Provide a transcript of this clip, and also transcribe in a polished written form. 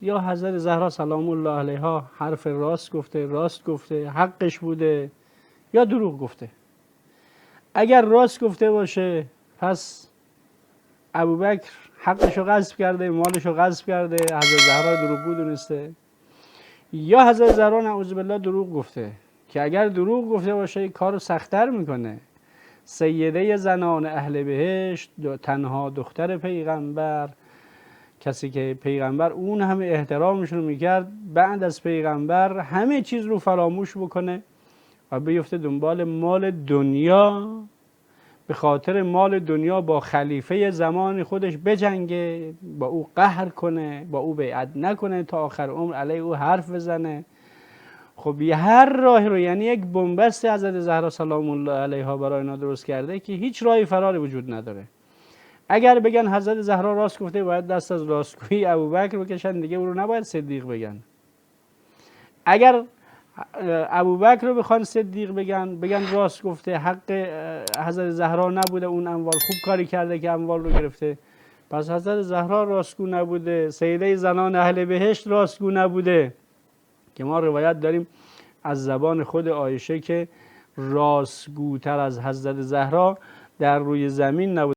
یا حضرت زهرا سلام الله علیها حرف راست گفته حقش بوده یا دروغ گفته. اگر راست گفته باشه پس ابوبکر حقشو غصب کرده، مالشو غصب کرده، حضرت زهرا دروغگو دونسته. یا حضرت زهرا نعوذ بالله دروغ گفته که اگر دروغ گفته باشه کارو سخت‌تر میکنه. سیده زنان اهل بهشت، تنها دختر پیغمبر، کسی که پیغمبر اون همه احترامشون میکرد، بعد از پیغمبر همه چیز رو فراموش بکنه و بیفته دنبال مال دنیا، به خاطر مال دنیا با خلیفه زمان خودش بجنگه، با او قهر کنه، با او بیعت نکنه، تا آخر عمر علیه او حرف بزنه. خب یه هر راهی رو، یعنی یک بنبست حضرت زهرا سلام الله علیها برای اینا درست کرده که هیچ راهی فراری وجود نداره. اگر بگن حضرت زهرا راست گفته باید دست از راستگویی ابوبکر بکشن، دیگه او رو نباید صدیق بگن. اگر ابوبکر رو بخوان صدیق بگن راست گفته، حق حضرت زهرا نبوده اون اموال، خوب کاری کرده که اموال رو گرفته، پس حضرت زهرا راستگو نبوده، سیده زنان اهل بهشت راستگو نبوده. که ما روایت داریم از زبان خود عایشه که راستگوتر از حضرت زهرا در روی زمین نبوده.